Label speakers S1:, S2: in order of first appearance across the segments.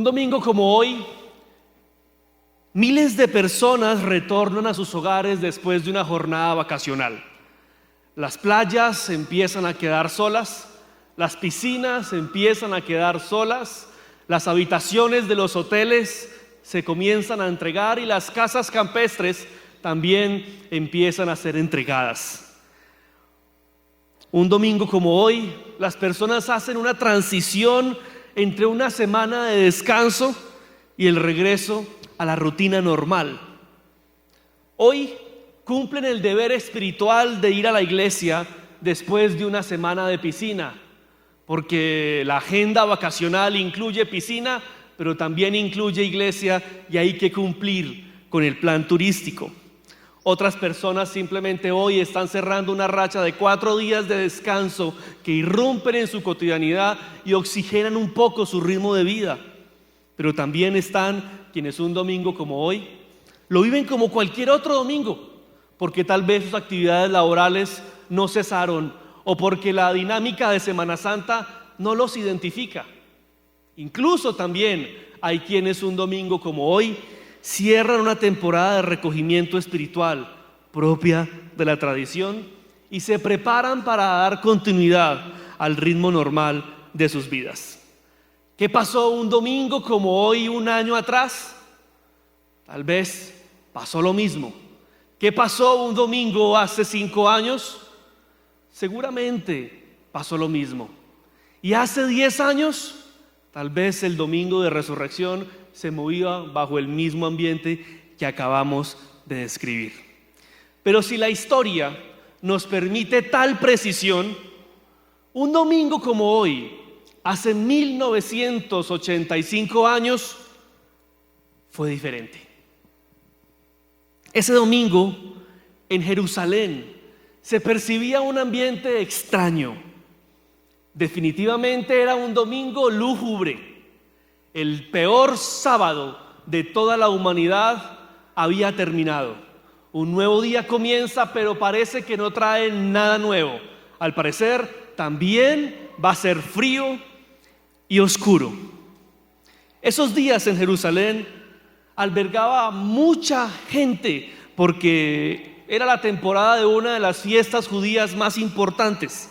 S1: Un domingo como hoy, miles de personas retornan a sus hogares después de una jornada vacacional. Las playas empiezan a quedar solas, las piscinas empiezan a quedar solas, las habitaciones de los hoteles se comienzan a entregar y las casas campestres también empiezan a ser entregadas. Un domingo como hoy, las personas hacen una transición entre una semana de descanso y el regreso a la rutina normal. Hoy cumplen el deber espiritual de ir a la iglesia después de una semana de piscina, porque la agenda vacacional incluye piscina, pero también incluye iglesia y hay que cumplir con el plan turístico. Otras personas simplemente hoy están cerrando una racha de 4 días de descanso que irrumpen en su cotidianidad y oxigenan un poco su ritmo de vida. Pero también están quienes un domingo como hoy lo viven como cualquier otro domingo, porque tal vez sus actividades laborales no cesaron o porque la dinámica de Semana Santa no los identifica. Incluso también hay quienes un domingo como hoy cierran una temporada de recogimiento espiritual propia de la tradición y se preparan para dar continuidad al ritmo normal de sus vidas. ¿Qué pasó un domingo como hoy un año atrás? Tal vez pasó lo mismo. ¿Qué pasó un domingo hace 5 años? Seguramente pasó lo mismo. ¿Y hace 10 años? Tal vez el domingo de resurrección se movía bajo el mismo ambiente que acabamos de describir. Pero si la historia nos permite tal precisión, un domingo como hoy, hace 1985 años, fue diferente. Ese domingo, en Jerusalén, se percibía un ambiente extraño. Definitivamente era un domingo lúgubre. El peor sábado de toda la humanidad había terminado. Un nuevo día comienza, pero parece que no trae nada nuevo. Al parecer, también va a ser frío y oscuro. Esos días en Jerusalén albergaba mucha gente porque era la temporada de una de las fiestas judías más importantes.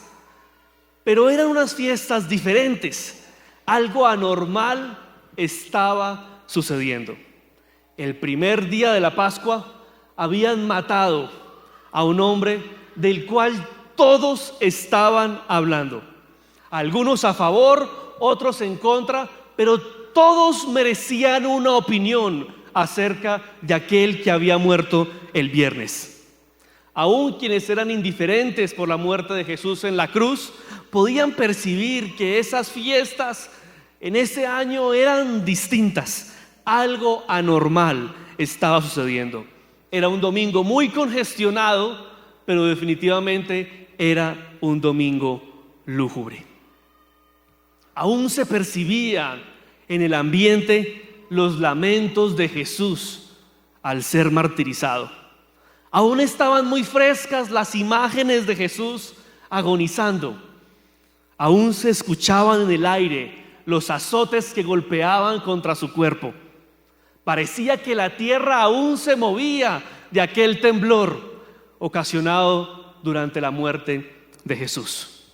S1: Pero eran unas fiestas diferentes. Algo anormal estaba sucediendo. El primer día de la Pascua habían matado a un hombre del cual todos estaban hablando. Algunos a favor, otros en contra, pero todos merecían una opinión acerca de aquel que había muerto el viernes. Aún quienes eran indiferentes por la muerte de Jesús en la cruz podían percibir que esas fiestas en ese año eran distintas. Algo anormal estaba sucediendo. Era un domingo muy congestionado, pero definitivamente era un domingo lúgubre. Aún se percibían en el ambiente los lamentos de Jesús al ser martirizado. Aún estaban muy frescas las imágenes de Jesús agonizando. Aún se escuchaban en el aire los azotes que golpeaban contra su cuerpo. Parecía que la tierra aún se movía de aquel temblor ocasionado durante la muerte de Jesús.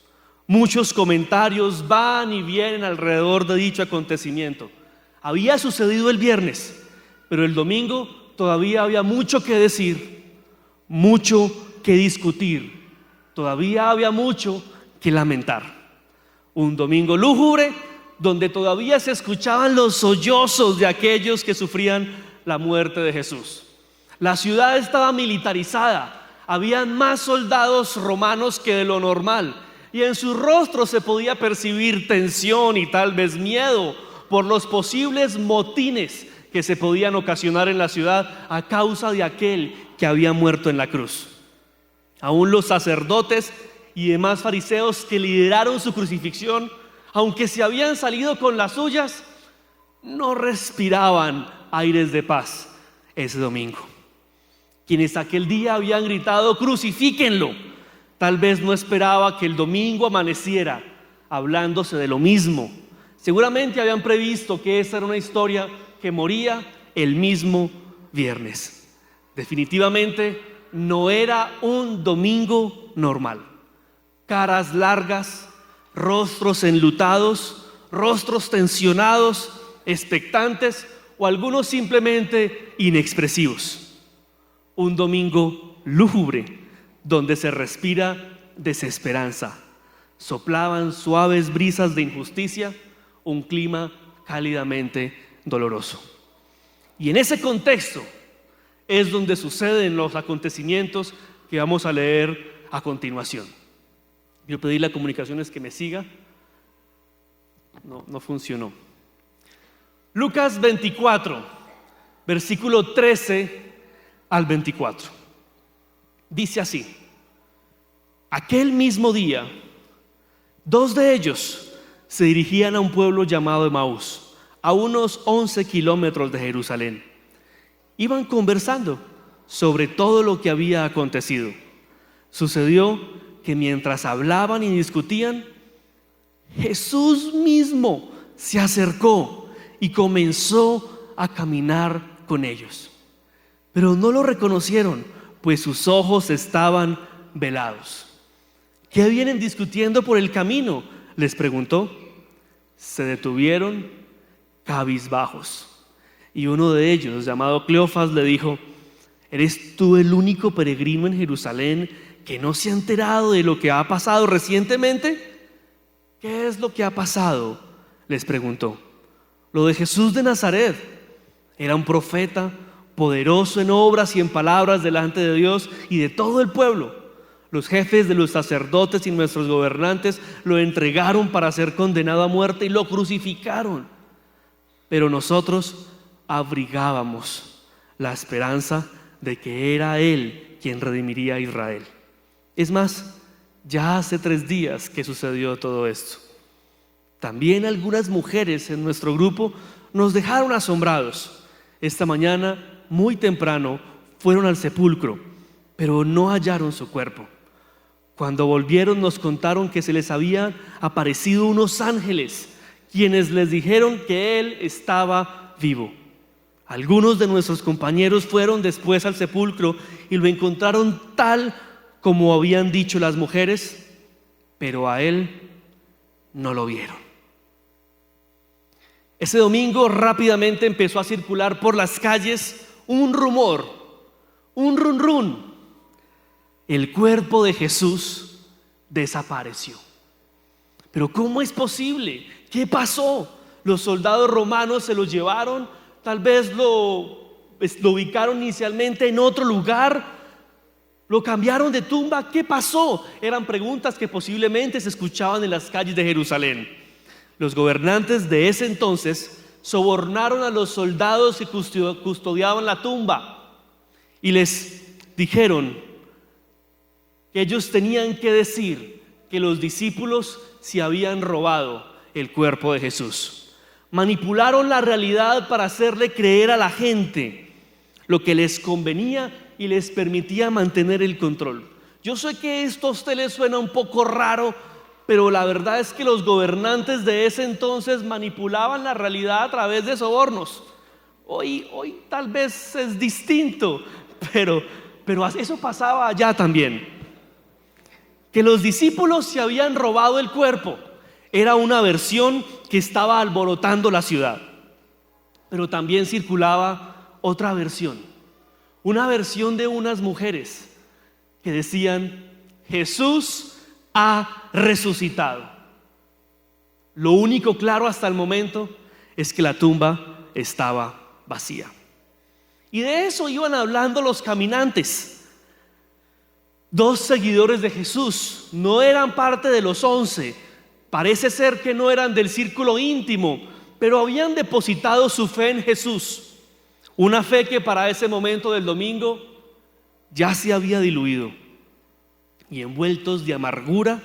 S1: Muchos comentarios van y vienen alrededor de dicho acontecimiento. Había sucedido el viernes, pero el domingo todavía había mucho que decir, mucho que discutir, todavía había mucho que lamentar. Un domingo lúgubre donde todavía se escuchaban los sollozos de aquellos que sufrían la muerte de Jesús. La ciudad estaba militarizada, habían más soldados romanos que de lo normal, y en sus rostros se podía percibir tensión y tal vez miedo por los posibles motines que se podían ocasionar en la ciudad a causa de aquel que había muerto en la cruz. Aún los sacerdotes y demás fariseos que lideraron su crucifixión, aunque se habían salido con las suyas, no respiraban aires de paz ese domingo. Quienes aquel día habían gritado crucifíquenlo, tal vez no esperaba que el domingo amaneciera hablándose de lo mismo, Seguramente habían previsto que esa era una historia que moría el mismo viernes. Definitivamente no era un domingo normal. Caras largas, rostros enlutados, rostros tensionados, expectantes o algunos simplemente inexpresivos. Un domingo lúgubre donde se respira desesperanza. Soplaban suaves brisas de injusticia, un clima cálidamente doloroso. Y en ese contexto es donde suceden los acontecimientos que vamos a leer a continuación. Quiero pedirle a Comunicaciones que me siga. No funcionó. Lucas 24, versículo 13 al 24. Dice así: aquel mismo día, dos de ellos se dirigían a un pueblo llamado Emaús, a unos 11 kilómetros de Jerusalén. Iban conversando sobre todo lo que había acontecido. Sucedió que mientras hablaban y discutían, Jesús mismo se acercó y comenzó a caminar con ellos. Pero no lo reconocieron, pues sus ojos estaban velados. ¿Qué vienen discutiendo por el camino?, les preguntó. Se detuvieron cabizbajos. Y uno de ellos, llamado Cleofas, le dijo: ¿eres tú el único peregrino en Jerusalén que no se ha enterado de lo que ha pasado recientemente? ¿Qué es lo que ha pasado?, les preguntó. Lo de Jesús de Nazaret. Era un profeta, poderoso en obras y en palabras delante de Dios y de todo el pueblo. Los jefes de los sacerdotes y nuestros gobernantes lo entregaron para ser condenado a muerte y lo crucificaron. Pero nosotros abrigábamos la esperanza de que era Él quien redimiría a Israel. Es más, ya hace 3 días que sucedió todo esto. También algunas mujeres en nuestro grupo nos dejaron asombrados. Esta mañana, muy temprano, fueron al sepulcro, pero no hallaron su cuerpo. Cuando volvieron nos contaron que se les habían aparecido unos ángeles, quienes les dijeron que Él estaba vivo. Algunos de nuestros compañeros fueron después al sepulcro y lo encontraron tal como habían dicho las mujeres, pero a Él no lo vieron. Ese domingo rápidamente empezó a circular por las calles un rumor, un run run. El cuerpo de Jesús desapareció. Pero ¿cómo es posible? ¿Qué pasó? Los soldados romanos se lo llevaron, tal vez lo ubicaron inicialmente en otro lugar, lo cambiaron de tumba. ¿Qué pasó? Eran preguntas que posiblemente se escuchaban en las calles de Jerusalén. Los gobernantes de ese entonces sobornaron a los soldados que custodiaban la tumba y les dijeron que ellos tenían que decir que los discípulos se habían robado el cuerpo de Jesús. Manipularon la realidad para hacerle creer a la gente lo que les convenía y les permitía mantener el control. Yo sé que esto a usted le suena un poco raro, pero la verdad es que los gobernantes de ese entonces manipulaban la realidad a través de sobornos. Hoy tal vez es distinto, pero eso pasaba allá también. Que los discípulos se habían robado el cuerpo era una versión que estaba alborotando la ciudad. Pero también circulaba otra versión, una versión de unas mujeres que decían: Jesús ha resucitado. Lo único claro hasta el momento es que la tumba estaba vacía. Y de eso iban hablando los caminantes. 2 seguidores de Jesús, no eran parte de los 11, parece ser que no eran del círculo íntimo, pero habían depositado su fe en Jesús, una fe que para ese momento del domingo ya se había diluido, y envueltos de amargura,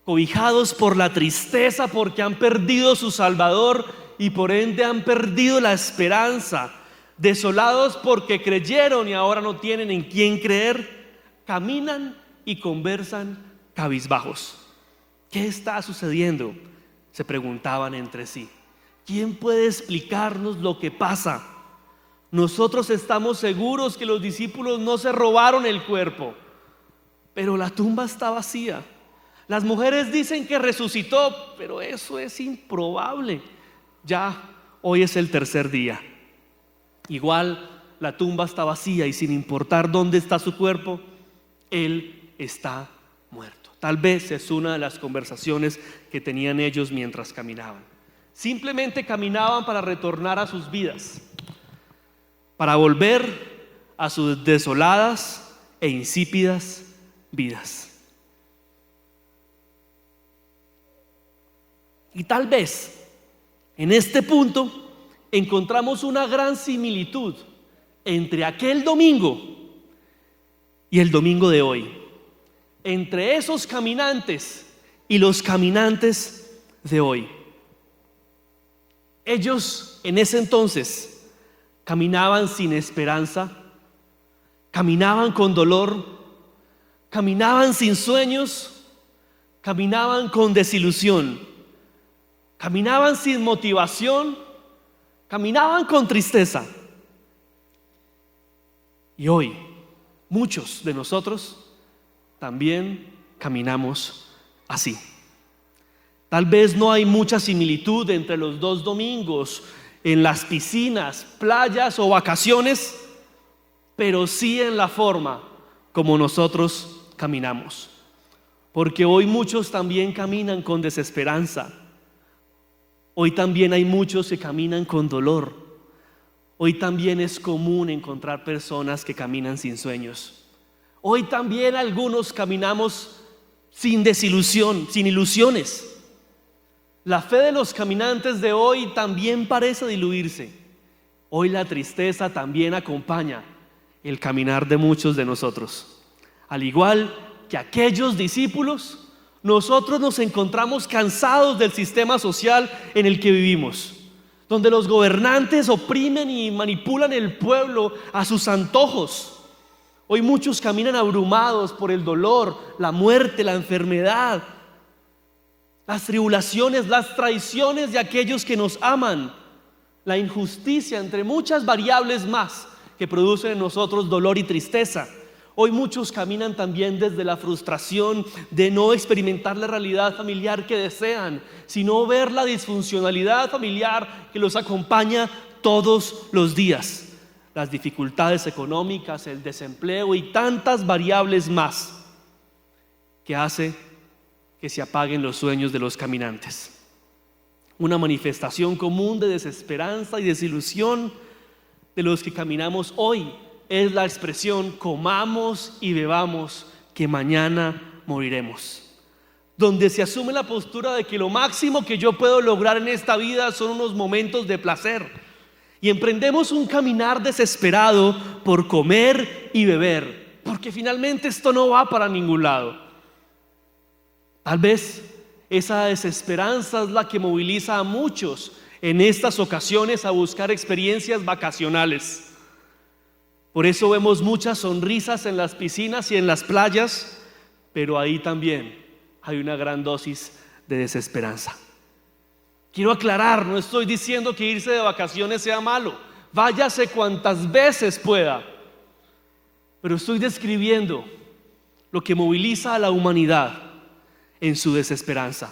S1: cobijados por la tristeza porque han perdido su Salvador y por ende han perdido la esperanza, desolados porque creyeron y ahora no tienen en quién creer, caminan y conversan cabizbajos. ¿Qué está sucediendo? se preguntaban entre sí. ¿Quién puede explicarnos lo que pasa? Nosotros estamos seguros que los discípulos no se robaron el cuerpo, pero la tumba está vacía. Las mujeres dicen que resucitó, pero eso es improbable. Ya hoy es el tercer día. Igual la tumba está vacía y sin importar dónde está su cuerpo, Él está muerto. Tal vez es una de las conversaciones que tenían ellos mientras caminaban. Simplemente caminaban para retornar a sus vidas, para volver a sus desoladas e insípidas vidas. Y tal vez en este punto encontramos una gran similitud entre aquel domingo y el domingo de hoy, entre esos caminantes y los caminantes de hoy. Ellos en ese entonces caminaban sin esperanza, caminaban con dolor, caminaban sin sueños, caminaban con desilusión, caminaban sin motivación, caminaban con tristeza. Y hoy muchos de nosotros también caminamos así. Tal vez no hay mucha similitud entre los dos domingos en las piscinas, playas o vacaciones, pero sí en la forma como nosotros caminamos. Porque hoy muchos también caminan con desesperanza. Hoy también hay muchos que caminan con dolor. Hoy también es común encontrar personas que caminan sin sueños. Hoy también algunos caminamos sin desilusión, sin ilusiones. La fe de los caminantes de hoy también parece diluirse. Hoy la tristeza también acompaña el caminar de muchos de nosotros. Al igual que aquellos discípulos, nosotros nos encontramos cansados del sistema social en el que vivimos, donde los gobernantes oprimen y manipulan el pueblo a sus antojos. Hoy muchos caminan abrumados por el dolor, la muerte, la enfermedad, las tribulaciones, las traiciones de aquellos que nos aman, la injusticia, entre muchas variables más que producen en nosotros dolor y tristeza. Hoy muchos caminan también desde la frustración de no experimentar la realidad familiar que desean, sino ver la disfuncionalidad familiar que los acompaña todos los días, las dificultades económicas, el desempleo y tantas variables más que hace que se apaguen los sueños de los caminantes. Una manifestación común de desesperanza y desilusión de los que caminamos hoy es la expresión: comamos y bebamos, que mañana moriremos. Donde se asume la postura de que lo máximo que yo puedo lograr en esta vida son unos momentos de placer, y emprendemos un caminar desesperado por comer y beber, porque finalmente esto no va para ningún lado. Tal vez esa desesperanza es la que moviliza a muchos en estas ocasiones a buscar experiencias vacacionales. Por eso vemos muchas sonrisas en las piscinas y en las playas, pero ahí también hay una gran dosis de desesperanza. Quiero aclarar, no estoy diciendo que irse de vacaciones sea malo, váyase cuantas veces pueda, pero estoy describiendo lo que moviliza a la humanidad en su desesperanza,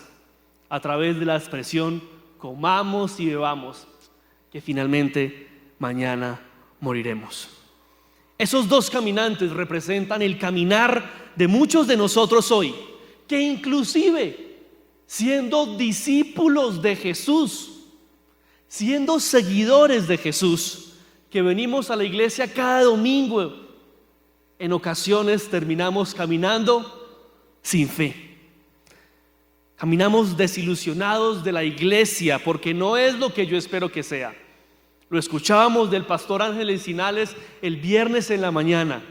S1: a través de la expresión comamos y bebamos, que finalmente mañana moriremos. Esos dos caminantes representan el caminar de muchos de nosotros hoy, que inclusive siendo discípulos de Jesús, siendo seguidores de Jesús, que venimos a la iglesia cada domingo, en ocasiones terminamos caminando sin fe. Caminamos desilusionados de la iglesia porque no es lo que yo espero que sea. Lo escuchábamos del pastor Ángel Encinales el viernes en la mañana,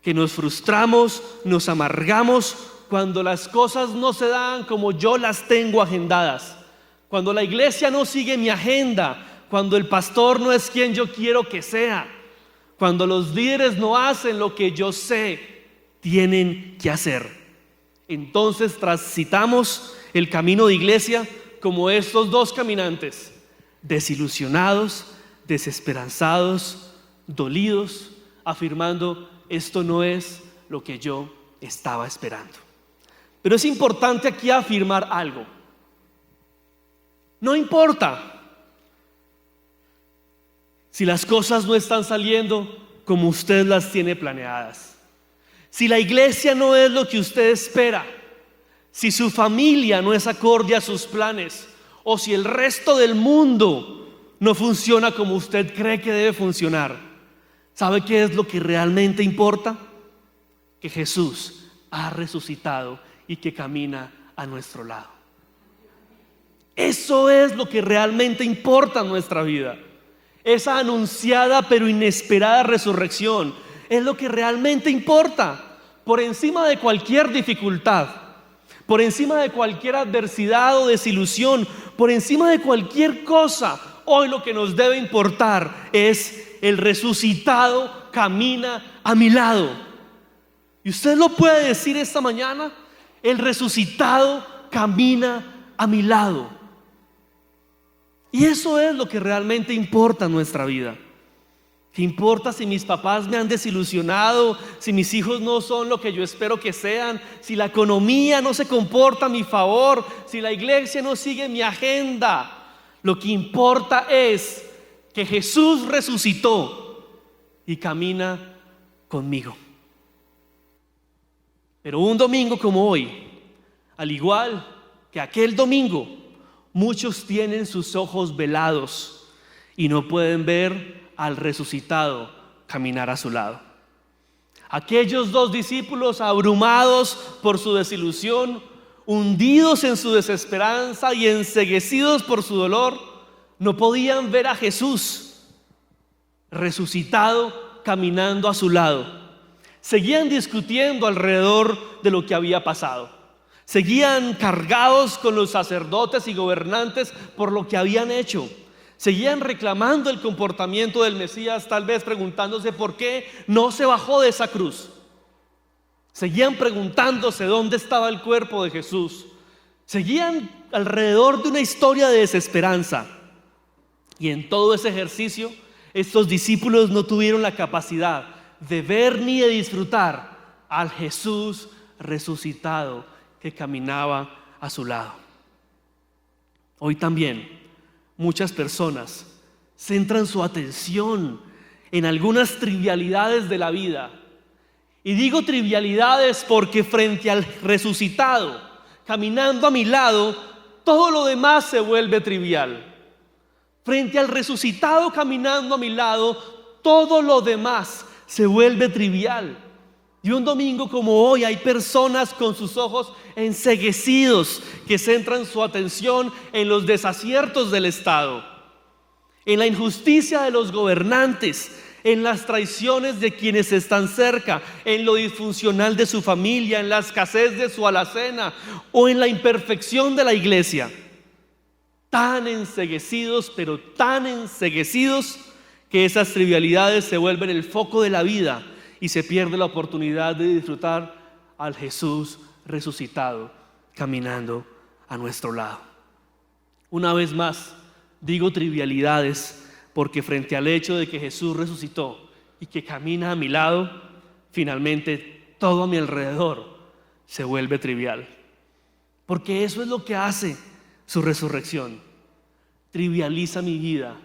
S1: que nos frustramos, nos amargamos cuando las cosas no se dan como yo las tengo agendadas, cuando la iglesia no sigue mi agenda, cuando el pastor no es quien yo quiero que sea, cuando los líderes no hacen lo que yo sé tienen que hacer. Entonces transitamos el camino de iglesia como estos dos caminantes, desilusionados, desesperanzados, dolidos, afirmando: esto no es lo que yo estaba esperando. Pero es importante aquí afirmar algo. No importa si las cosas no están saliendo como usted las tiene planeadas, si la iglesia no es lo que usted espera, si su familia no es acorde a sus planes, o si el resto del mundo no funciona como usted cree que debe funcionar. ¿Sabe qué es lo que realmente importa? Que Jesús ha resucitado y que camina a nuestro lado. Eso es lo que realmente importa en nuestra vida. Esa anunciada pero inesperada resurrección es lo que realmente importa. Por encima de cualquier dificultad, por encima de cualquier adversidad o desilusión, por encima de cualquier cosa, hoy lo que nos debe importar es: el resucitado camina a mi lado. Y usted lo puede decir esta mañana: el resucitado camina a mi lado. Y eso es lo que realmente importa en nuestra vida. ¿Qué importa si mis papás me han desilusionado, si mis hijos no son lo que yo espero que sean, si la economía no se comporta a mi favor, si la iglesia no sigue mi agenda? Lo que importa es que Jesús resucitó y camina conmigo. Pero un domingo como hoy, al igual que aquel domingo, muchos tienen sus ojos velados y no pueden ver al resucitado caminar a su lado. Aquellos dos discípulos, abrumados por su desilusión, hundidos en su desesperanza y enceguecidos por su dolor, no podían ver a Jesús resucitado caminando a su lado. Seguían discutiendo alrededor de lo que había pasado. Seguían cargados con los sacerdotes y gobernantes por lo que habían hecho. Seguían reclamando el comportamiento del Mesías, tal vez preguntándose por qué no se bajó de esa cruz. Seguían preguntándose dónde estaba el cuerpo de Jesús. Seguían alrededor de una historia de desesperanza. Y en todo ese ejercicio, estos discípulos no tuvieron la capacidad de ver ni de disfrutar al Jesús resucitado que caminaba a su lado. Hoy también muchas personas centran su atención en algunas trivialidades de la vida. Y digo trivialidades porque frente al resucitado caminando a mi lado, todo lo demás se vuelve trivial. Frente al resucitado caminando a mi lado, todo lo demás se vuelve trivial. Y un domingo como hoy hay personas con sus ojos enceguecidos que centran su atención en los desaciertos del Estado, en la injusticia de los gobernantes, en las traiciones de quienes están cerca, en lo disfuncional de su familia, en la escasez de su alacena o en la imperfección de la iglesia. Tan enceguecidos, pero tan enceguecidos que esas trivialidades se vuelven el foco de la vida y se pierde la oportunidad de disfrutar al Jesús resucitado caminando a nuestro lado. Una vez más, digo trivialidades porque frente al hecho de que Jesús resucitó y que camina a mi lado, finalmente todo a mi alrededor se vuelve trivial. Porque eso es lo que hace su resurrección. Trivializa mi vida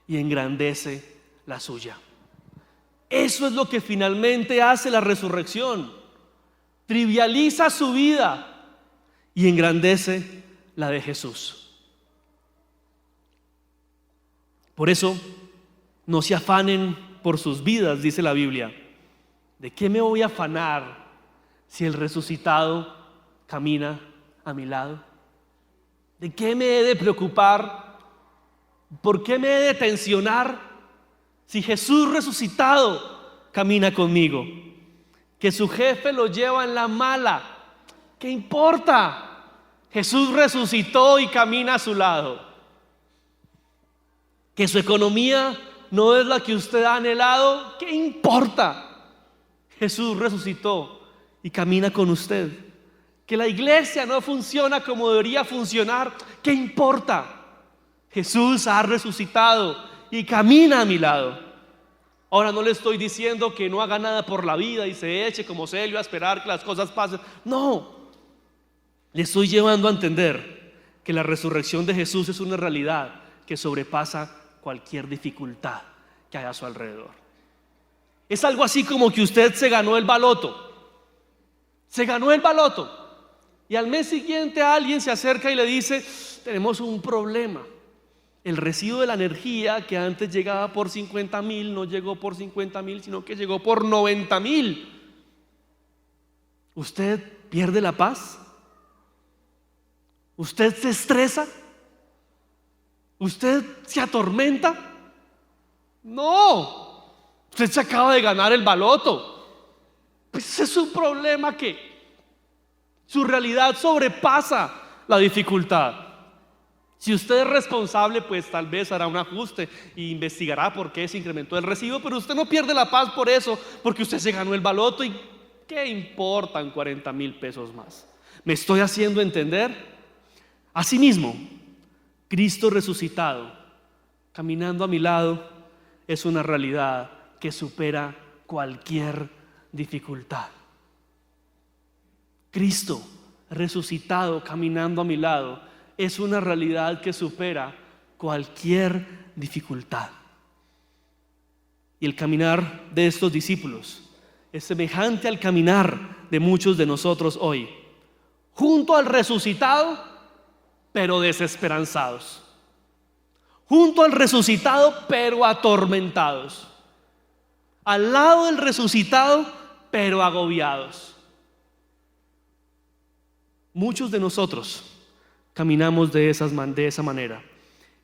S1: y engrandece la suya. Eso es lo que finalmente hace la resurrección. Trivializa su vida y engrandece la de Jesús. Por eso, no se afanen por sus vidas, dice la Biblia. ¿De qué me voy a afanar si el resucitado camina a mi lado? ¿De qué me he de preocupar? ¿Por qué me he de tensionar si Jesús resucitado camina conmigo? Que su jefe lo lleva en la mala, ¿qué importa? Jesús resucitó y camina a su lado. Que su economía no es la que usted ha anhelado, ¿qué importa? Jesús resucitó y camina con usted. que la iglesia no funciona como debería funcionar. ¿Qué importa? Jesús ha resucitado y camina a mi lado. Ahora no le estoy diciendo que no haga nada por la vida y se eche como Celio a esperar que las cosas pasen. No, le estoy llevando a entender que la resurrección de Jesús es una realidad que sobrepasa cualquier dificultad que haya a su alrededor. Es algo así como que usted se ganó el baloto. Se ganó el baloto. Y al mes siguiente alguien se acerca y le dice: tenemos un problema. El recibo de la energía que antes llegaba por 50,000 no llegó por 50,000, sino que llegó por 90,000. ¿Usted pierde la paz? ¿Usted se estresa? ¿Usted se atormenta? No, usted se acaba de ganar el baloto. Pues ese es un problema que su realidad sobrepasa la dificultad. Si usted es responsable, pues tal vez hará un ajuste e investigará por qué se incrementó el recibo, pero usted no pierde la paz por eso, porque usted se ganó el baloto y ¿qué importan 40,000 pesos más? ¿Me estoy haciendo entender? Asimismo, Cristo resucitado, caminando a mi lado, es una realidad que supera cualquier dificultad. Cristo resucitado, caminando a mi lado, es una realidad que supera cualquier dificultad. Y el caminar de estos discípulos es semejante al caminar de muchos de nosotros hoy, junto al resucitado, pero desesperanzados. Junto al resucitado, pero atormentados. Al lado del resucitado, pero agobiados. Muchos de nosotros caminamos de esa manera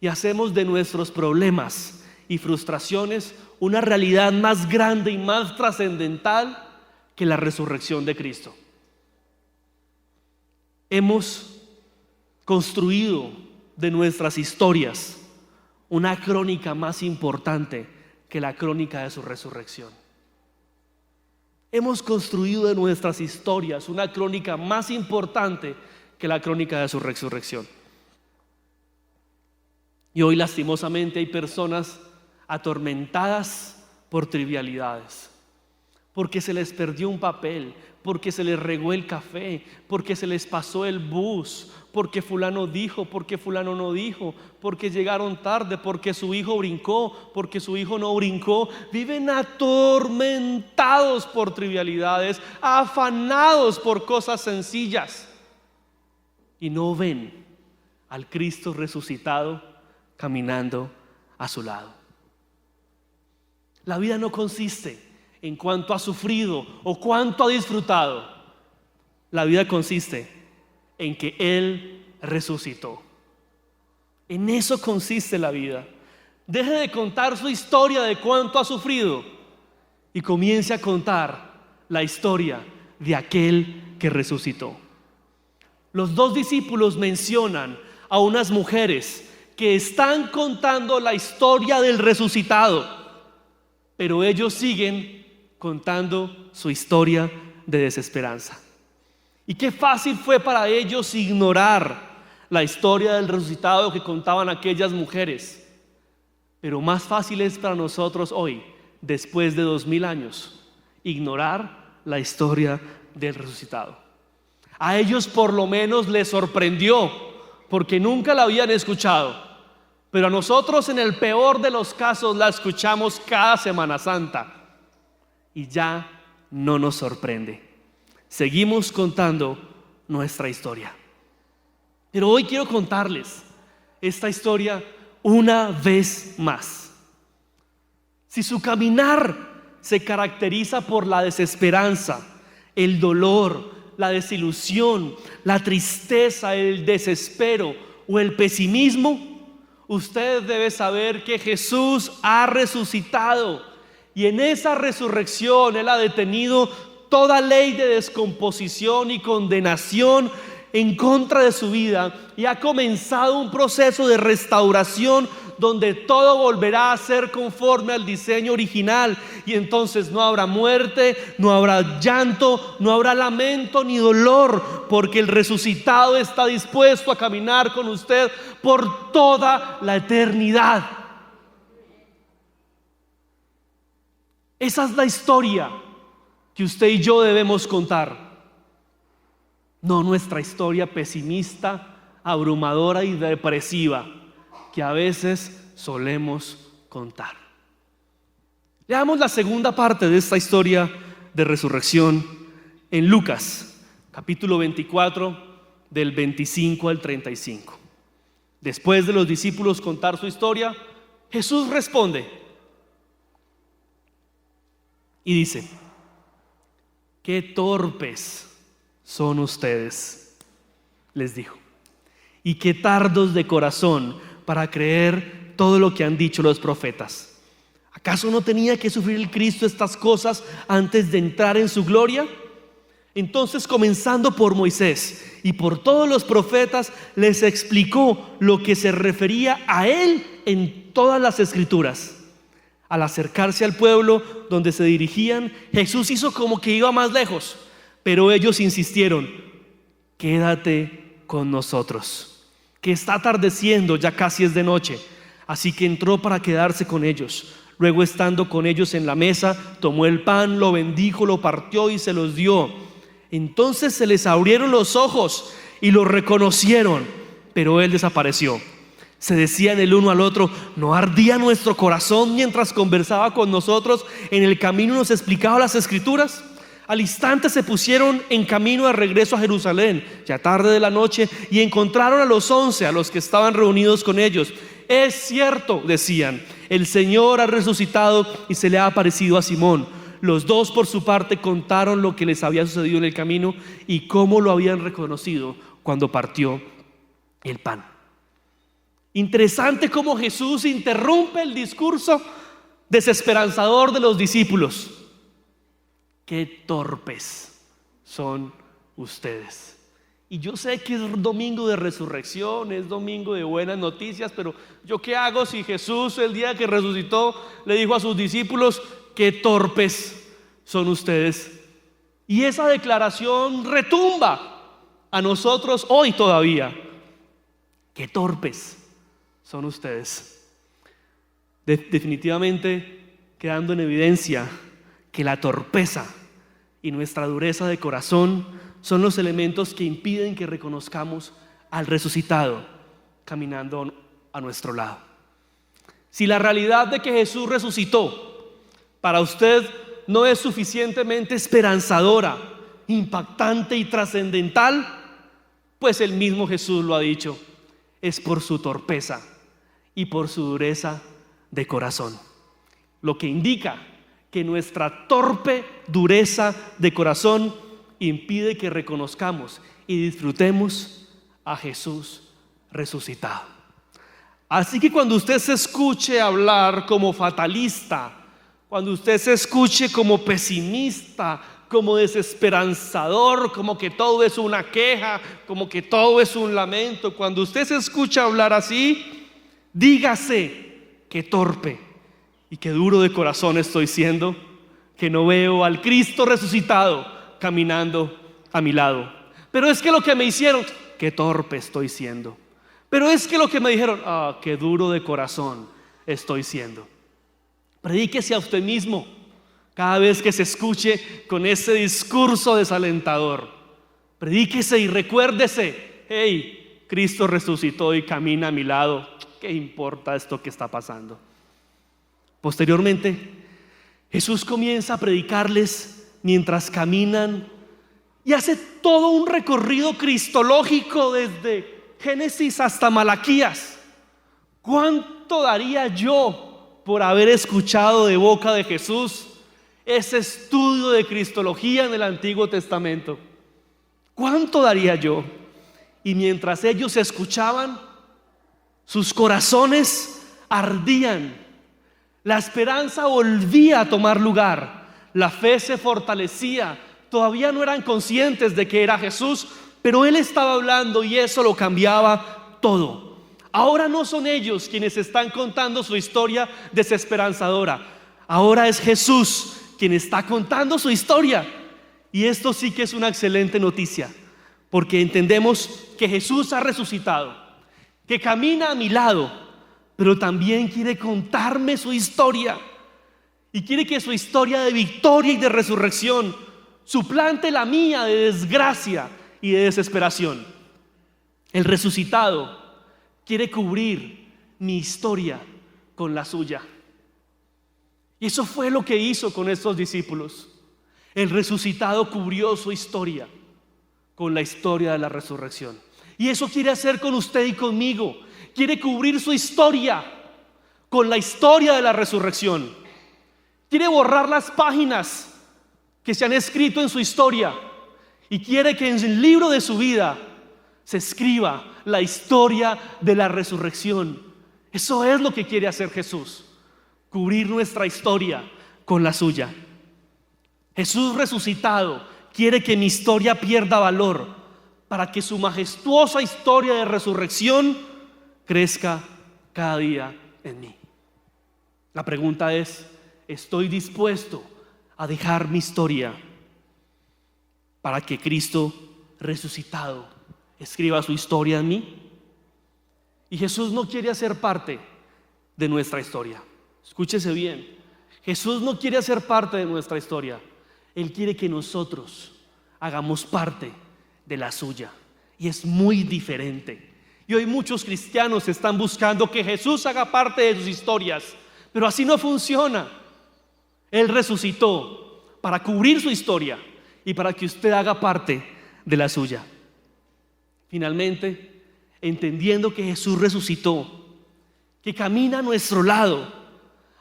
S1: y hacemos de nuestros problemas y frustraciones una realidad más grande y más trascendental que la resurrección de Cristo. Hemos construido de nuestras historias una crónica más importante que la crónica de su resurrección. Hemos construido de nuestras historias una crónica más importante que la crónica de su resurrección. Y hoy lastimosamente hay personas atormentadas por trivialidades, porque se les perdió un papel, porque se les regó el café, porque se les pasó el bus, porque fulano dijo, porque fulano no dijo, porque llegaron tarde, porque su hijo brincó, porque su hijo no brincó. Viven atormentados por trivialidades, afanados por cosas sencillas y no ven al Cristo resucitado caminando a su lado. La vida no consiste en cuánto ha sufrido o cuánto ha disfrutado. La vida consiste en que Él resucitó. En eso consiste la vida. Deje de contar su historia de cuánto ha sufrido y comience a contar la historia de aquel que resucitó. Los dos discípulos mencionan a unas mujeres que están contando la historia del resucitado, pero ellos siguen contando su historia de desesperanza. Y qué fácil fue para ellos ignorar la historia del resucitado que contaban aquellas mujeres. Pero más fácil es para nosotros hoy, después de 2000 años, ignorar la historia del resucitado. A ellos por lo menos les sorprendió, porque nunca la habían escuchado. Pero a nosotros, en el peor de los casos, la escuchamos cada Semana Santa y ya no nos sorprende. Seguimos contando nuestra historia. Pero hoy quiero contarles esta historia una vez más. Si su caminar se caracteriza por la desesperanza, el dolor, la desilusión, la tristeza, el desespero o el pesimismo, usted debe saber que Jesús ha resucitado y en esa resurrección Él ha detenido toda ley de descomposición y condenación en contra de su vida y ha comenzado un proceso de restauración donde todo volverá a ser conforme al diseño original. Y entonces no habrá muerte, no habrá llanto, no habrá lamento ni dolor, porque el resucitado está dispuesto a caminar con usted por toda la eternidad. Esa es la historia que usted y yo debemos contar. No nuestra historia pesimista, abrumadora y depresiva que a veces solemos contar. Leamos la segunda parte de esta historia de resurrección en Lucas, capítulo 24, del 25 al 35. Después de los discípulos contar su historia, Jesús responde y dice: qué torpes son ustedes, les dijo, y qué tardos de corazón para creer todo lo que han dicho los profetas. ¿Acaso no tenía que sufrir el Cristo estas cosas antes de entrar en su gloria? Entonces, comenzando por Moisés y por todos los profetas, les explicó lo que se refería a él en todas las escrituras. Al acercarse al pueblo donde se dirigían, Jesús hizo como que iba más lejos, pero ellos insistieron: quédate con nosotros, que está atardeciendo, ya casi es de noche. Así que entró para quedarse con ellos. Luego, estando con ellos en la mesa, tomó el pan, lo bendijo, lo partió y se los dio. Entonces se les abrieron los ojos y lo reconocieron, pero él desapareció. Se decían el uno al otro: ¿no ardía nuestro corazón mientras conversaba con nosotros en el camino y nos explicaba las escrituras? Al instante se pusieron en camino de regreso a Jerusalén, ya tarde de la noche, y encontraron a los 11, a los que estaban reunidos con ellos. Es cierto, decían, el Señor ha resucitado y se le ha aparecido a Simón. Los dos por su parte contaron lo que les había sucedido en el camino y cómo lo habían reconocido cuando partió el pan. Interesante cómo Jesús interrumpe el discurso desesperanzador de los discípulos. Qué torpes son ustedes. Y yo sé que es domingo de resurrección, es domingo de buenas noticias, pero ¿yo qué hago si Jesús, el día que resucitó, le dijo a sus discípulos: qué torpes son ustedes? Y esa declaración retumba a nosotros hoy todavía. Qué torpes son ustedes. Definitivamente quedando en evidencia que la torpeza y nuestra dureza de corazón son los elementos que impiden que reconozcamos al resucitado caminando a nuestro lado. Si la realidad de que Jesús resucitó para usted no es suficientemente esperanzadora, impactante y trascendental, pues el mismo Jesús lo ha dicho: es por su torpeza y por su dureza de corazón. Lo que indica que nuestra torpe dureza de corazón impide que reconozcamos y disfrutemos a Jesús resucitado. Así que cuando usted se escuche hablar como fatalista, cuando usted se escuche como pesimista, como desesperanzador, como que todo es una queja, como que todo es un lamento, cuando usted se escucha hablar así, dígase: qué torpe y qué duro de corazón estoy siendo, que no veo al Cristo resucitado caminando a mi lado. Pero es que lo que me hicieron, qué torpe estoy siendo. Pero es que lo que me dijeron, qué duro de corazón estoy siendo. Predíquese a usted mismo cada vez que se escuche con ese discurso desalentador. Predíquese y recuérdese: hey, Cristo resucitó y camina a mi lado. ¿Qué importa esto que está pasando? Posteriormente, Jesús comienza a predicarles mientras caminan y hace todo un recorrido cristológico desde Génesis hasta Malaquías. ¿Cuánto daría yo por haber escuchado de boca de Jesús ese estudio de cristología en el Antiguo Testamento? ¿Cuánto daría yo? Y mientras ellos escuchaban, sus corazones ardían, la esperanza volvía a tomar lugar, la fe se fortalecía. Todavía no eran conscientes de que era Jesús, pero Él estaba hablando y eso lo cambiaba todo. Ahora no son ellos quienes están contando su historia desesperanzadora. Ahora es Jesús quien está contando su historia. Y esto sí que es una excelente noticia, porque entendemos que Jesús ha resucitado, que camina a mi lado, pero también quiere contarme su historia. Y quiere que su historia de victoria y de resurrección suplante la mía de desgracia y de desesperación. El resucitado quiere cubrir mi historia con la suya. Y eso fue lo que hizo con estos discípulos. El resucitado cubrió su historia con la historia de la resurrección. Y eso quiere hacer con usted y conmigo. Quiere cubrir su historia con la historia de la resurrección. Quiere borrar las páginas que se han escrito en su historia y quiere que en el libro de su vida se escriba la historia de la resurrección. Eso es lo que quiere hacer Jesús, cubrir nuestra historia con la suya. Jesús resucitado quiere que mi historia pierda valor para que su majestuosa historia de resurrección crezca cada día en mí. La pregunta es: ¿estoy dispuesto a dejar mi historia para que Cristo resucitado escriba su historia en mí? Y Jesús no quiere hacer parte de nuestra historia. Escúchese bien, Jesús no quiere hacer parte de nuestra historia. Él quiere que nosotros hagamos parte de la suya. Y es muy diferente. Y hoy muchos cristianos están buscando que Jesús haga parte de sus historias, pero así no funciona. Él resucitó para cubrir su historia y para que usted haga parte de la suya. Finalmente, entendiendo que Jesús resucitó, que camina a nuestro lado,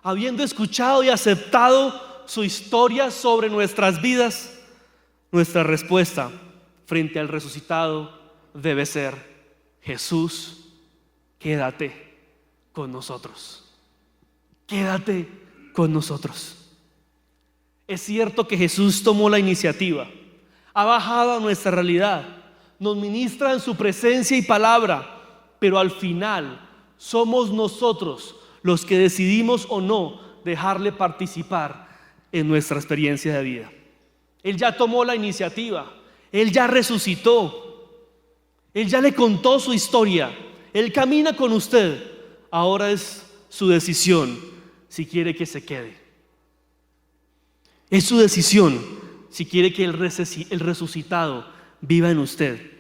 S1: habiendo escuchado y aceptado su historia sobre nuestras vidas, nuestra respuesta frente al resucitado debe ser: Jesús, quédate con nosotros. Quédate con nosotros. Es cierto que Jesús tomó la iniciativa, ha bajado a nuestra realidad, nos ministra en su presencia y palabra, pero al final somos nosotros los que decidimos o no dejarle participar en nuestra experiencia de vida. Él ya tomó la iniciativa, Él ya resucitó, Él ya le contó su historia, Él camina con usted. Ahora es su decisión si quiere que se quede. Es su decisión si quiere que el resucitado viva en usted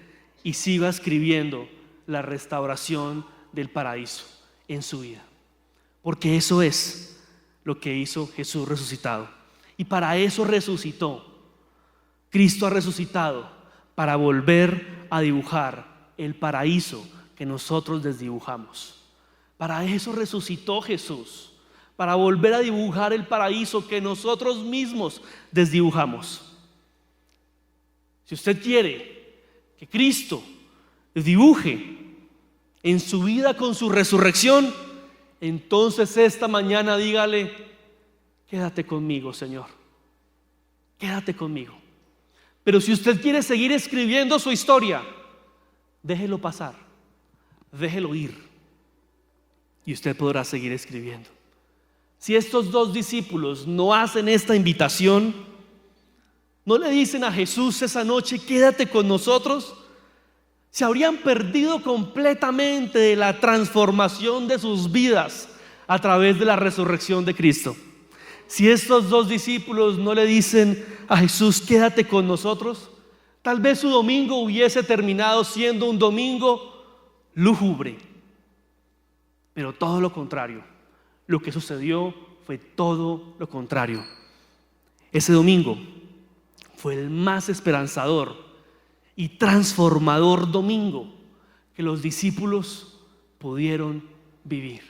S1: y siga escribiendo la restauración del paraíso en su vida. Porque eso es lo que hizo Jesús resucitado. Y para eso resucitó. Cristo ha resucitado para volver a dibujar el paraíso que nosotros desdibujamos. Para eso resucitó Jesús, para volver a dibujar el paraíso que nosotros mismos desdibujamos. Si usted quiere que Cristo dibuje en su vida con su resurrección, entonces esta mañana dígale: quédate conmigo, Señor, quédate conmigo. Pero si usted quiere seguir escribiendo su historia, déjelo pasar, déjelo ir, y usted podrá seguir escribiendo. Si estos dos discípulos no hacen esta invitación, no le dicen a Jesús esa noche: quédate con nosotros, se habrían perdido completamente de la transformación de sus vidas a través de la resurrección de Cristo. Si estos dos discípulos no le dicen a Jesús: quédate con nosotros, tal vez su domingo hubiese terminado siendo un domingo lúgubre. Pero todo lo contrario, lo que sucedió fue todo lo contrario. Ese domingo fue el más esperanzador y transformador domingo que los discípulos pudieron vivir.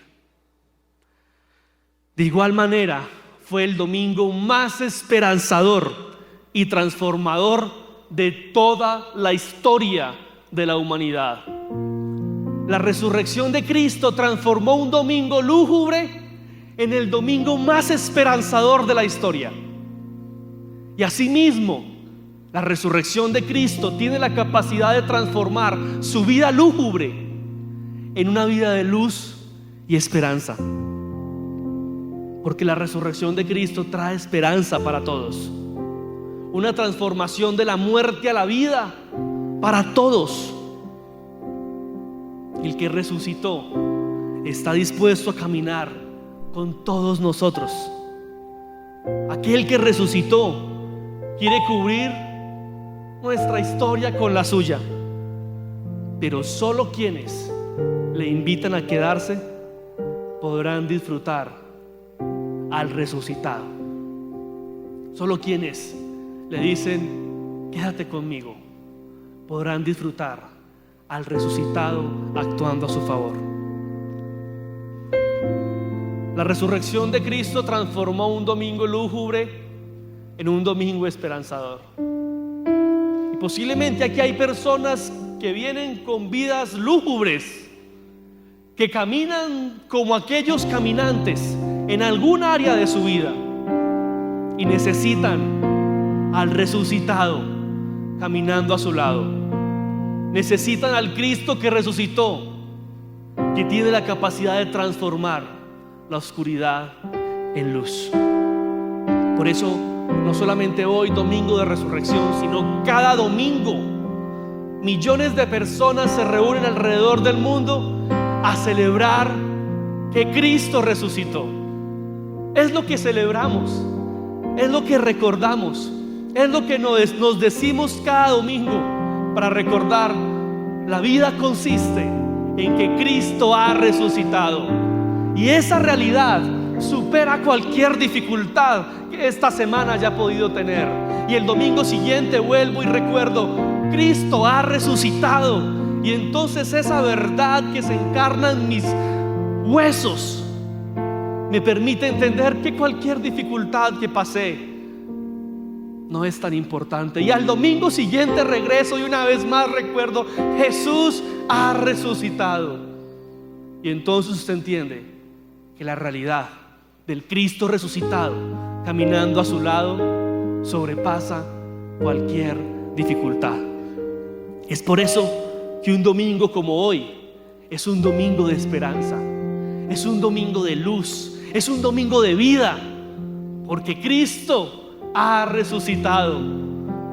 S1: De igual manera, fue el domingo más esperanzador y transformador de toda la historia de la humanidad. La resurrección de Cristo transformó un domingo lúgubre en el domingo más esperanzador de la historia. Y asimismo, la resurrección de Cristo tiene la capacidad de transformar su vida lúgubre en una vida de luz y esperanza. Porque la resurrección de Cristo trae esperanza para todos. Una transformación de la muerte a la vida para todos. El que resucitó está dispuesto a caminar con todos nosotros. Aquel que resucitó quiere cubrir nuestra historia con la suya. Pero solo quienes le invitan a quedarse podrán disfrutar al resucitado. Solo quienes le dicen quédate conmigo podrán disfrutar al resucitado actuando a su favor. La resurrección de Cristo transformó un domingo lúgubre en un domingo esperanzador. Y posiblemente aquí hay personas que vienen con vidas lúgubres, que caminan como aquellos caminantes en algún área de su vida y necesitan al resucitado caminando a su lado. Necesitan al Cristo que resucitó, que tiene la capacidad de transformar la oscuridad en luz. Por eso, no solamente hoy, domingo de resurrección, sino cada domingo, millones de personas se reúnen alrededor del mundo a celebrar que Cristo resucitó. Es lo que celebramos, es lo que recordamos, es lo que nos decimos cada domingo para recordar. La vida consiste en que Cristo ha resucitado, y esa realidad supera cualquier dificultad que esta semana haya podido tener. Y el domingo siguiente vuelvo y recuerdo: Cristo ha resucitado. Y entonces esa verdad que se encarna en mis huesos me permite entender que cualquier dificultad que pasé no es tan importante. Y al domingo siguiente regreso y una vez más recuerdo: Jesús ha resucitado. Y entonces usted entiende que la realidad del Cristo resucitado caminando a su lado sobrepasa cualquier dificultad. Es por eso que un domingo como hoy es un domingo de esperanza, es un domingo de luz, es un domingo de vida, porque Cristo ha resucitado,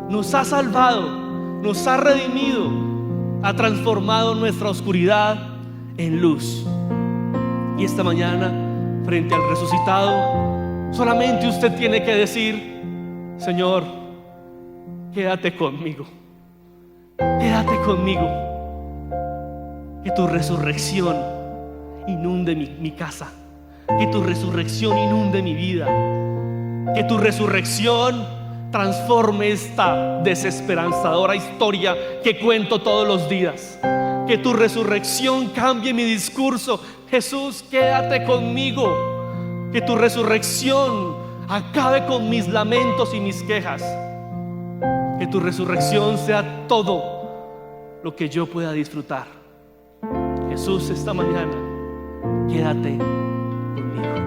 S1: nos ha salvado, nos ha redimido, ha transformado nuestra oscuridad en luz. Y esta mañana, frente al resucitado, solamente usted tiene que decir: Señor, quédate conmigo, quédate conmigo. Que tu resurrección inunde mi casa, que tu resurrección inunde mi vida, que tu resurrección transforme esta desesperanzadora historia que cuento todos los días. Que tu resurrección cambie mi discurso: Jesús, quédate conmigo. Que tu resurrección acabe con mis lamentos y mis quejas. Que tu resurrección sea todo lo que yo pueda disfrutar. Jesús, esta mañana, quédate conmigo.